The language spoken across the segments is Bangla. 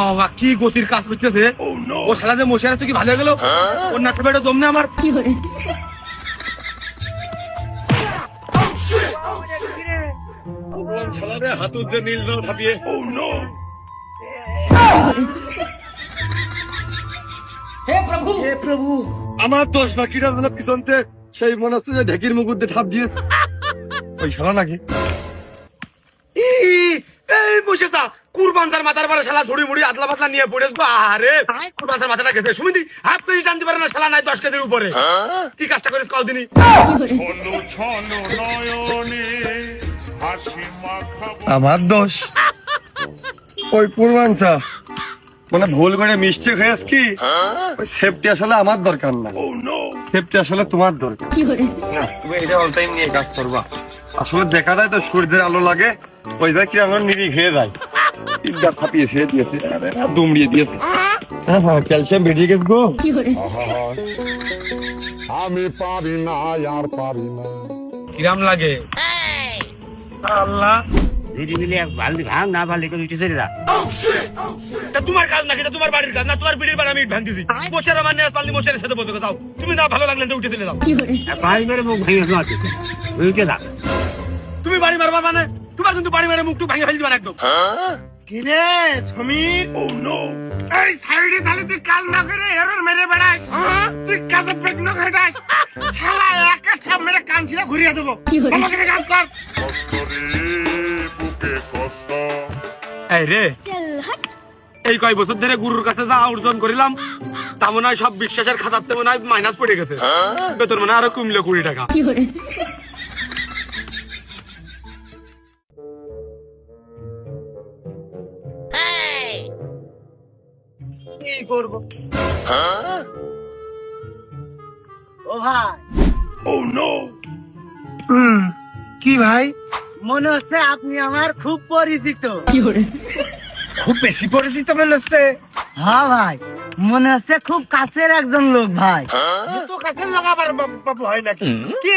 বাবা কি গতির কাজ করতেছে। ও শালা যে মশার আছে কি ভালো হয়ে গেল। ওর নাকে বেটা জমনে আমার শালারে হাত উদ্দে নীল দাও ঠাপিয়ে। হে প্রভু আমার দোষ না কিরা যেন পিছনতে সেই মনে হচ্ছে যে ঢেকির মুখ উদ্দে ঠাপ দিয়েছে। ওই শালা নাকি এই মশা কুরবানজার মাথার পরে শালা ঝুড়ি মুড়ি আদলা পাতলা নিয়ে পড়ে আরে কুরবানজার মাথাটা গেছে সুমিতি হাফ কেজি টানতে পারে না শালা নাই 10 কেজির উপরে। কি কাজটা করিস কদিনই আমার দোষ। ওই পূর্বাঞ্চা মানে ভুল করে মিষ্টি খেয়েছ কি ওই সেফটি আসলে আমার দরকার না, সেফটি আসলে তোমার দরকার। তুমি এটা অল টাইম নিয়ে কাজ করবা। আসলে দেখা যায় তো সূর্যের আলো লাগে ওই যায় কি আমার নিরি খেয়ে যায় তিনটা ফাটিয়ে সে দিয়েছে দুমড়িয়ে দিয়েছে। হ্যাঁ হ্যাঁ ক্যালসিয়াম বেরিয়ে গেছে গো। আমি পারি না আর পারি না। কিরাম লাগে আল্লাহ। তোমার কাজ নাকি তোমার বাড়ির কাজ না, তোমার বিড়ির বাড়ি আমি ভাঙতেছি মশার আমার নিয়ে পারলি মশারের সাথে বসে যাও। তুমি না ভালো লাগলে উঠে দিলে যাও। তুমি বাড়ি মারবা মানে তোমার কিন্তু বাড়ি মারে মুখটুক ভাঙে ফেলতে একদম। কিরে সমীর এই সাইডে তাহলে তুই কাল না করে এরর মেরে বেড়াস, তুই কাজে পেটনো খাটাস শালা একা ঠাপ মেরে কান ছিঁড়ে ঘুরিয়ে দেবো। ভালো করে কাজ কর। এই রে এই কয় বছর ধরে গুরুর কাছে যা অর্জন করিলাম তা মনে হয় সব বিশ্বাসের খাতাতে মনে হয় মাইনাস পড়ে গেছে। বেতন মনে হয় আরো কমলো 20 টাকা। কি করবো ও ভাই? কি ভাই? মনে হচ্ছে আপনি আমার খুব পরিচিত। খুব বেশি পরিচিত মনে হচ্ছে। হ্যাঁ ভাই মনে হচ্ছে খুব কাছের একজন লোক ভাই। তো কাছের লোক আবার বাবু হয় নাকি? কি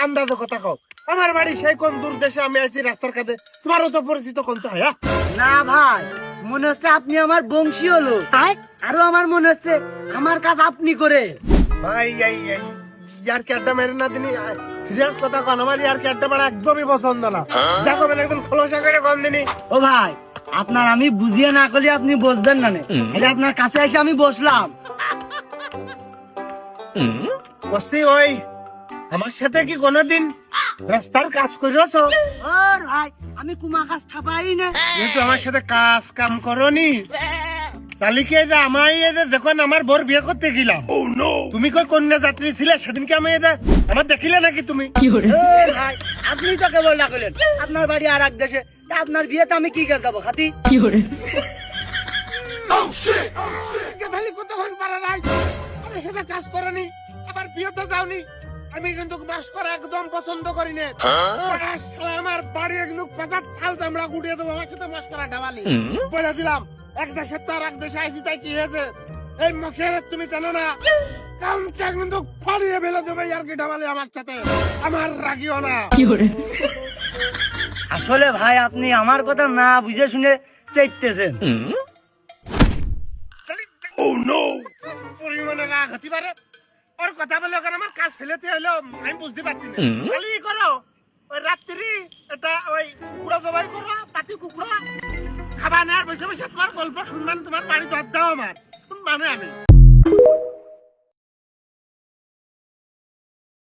আন্দাজ কথা কও। আমার বাড়ি সেই কোন দূর দেশে আমি আছি রাস্তার কাছে, তোমারও তো পরিচিত কোন তো হয়। না ভাই মনে হচ্ছে আপনি আমার বংশীয় লোক। আরো আমার মনে হচ্ছে আমার কাজ আপনি করে। ভাই ইয়ার কি আড্ডা মেরে না দিনি সিরিয়াস কথা কন। আমার ইয়ার কি আড্ডা মারা একদমই পছন্দ না। দেখো একদম খোলসা করে কম দিনি। ও ভাই আপনার আমি বুঝিয়ে না করলে আপনি বসবেন না। আপনার কাছে এসে আমি বসলাম। বসছি ওই আমার সাথে কি কোনোদিন রাস্তার কাজ করেছ? ভাই আমি কুমা কাজ ঠাপাই না। কিন্তু আমার সাথে কাজ কাম করনি তাহলে কি আমার দেখুন আমার বোর বিয়ে করতে গেলাম। তুমি কই কন্যা যাত্রী ছিলে সেদিনকে আমি আমার দেখিলে নাকি তুমি? ভাই আপনি তো কেবল ডাকলেন আপনার বাড়ি আর এক দেশে, আপনার বিয়েতে আমি কি করে যাবো খাতি? কতক্ষণ পারা নাই আমি সেটা কাজ করেনি আবার বিয়েতে যাওনি। আমি কিন্তু মাস করা একদম পছন্দ করি না। আমার বাড়ি এগুলো পাতার ছাল আমরা গুটিয়ে দেবো। আমার সাথে মাস করা ডাবালি বলে দিলাম। এক দেশে তো আর এক দেশে আইসি তাই কি হয়েছে এই মশের তুমি জানো না কামটা কিন্তু ফাড়িয়ে ফেলে দেবে আর কি ডাবালি আমার সাথে। আমার রাগিও না। আসলে ভাই আপনি আমার কথা না বুঝে শুনে চাইতেছেন। পরিমাণে রাগ হতে পারে ওর কথা বলে আমার কাজ ফেলেতে হইলো আমি বুঝতে পারছি না। খালি করো ওই রাত্রি এটা ওই কুকুরা জবাই করো পাতি কুকুরা খাবা না আর বসে বসে তোমার গল্প শুনবেন। তোমার বাড়ি দর দাও আমার মানে আমি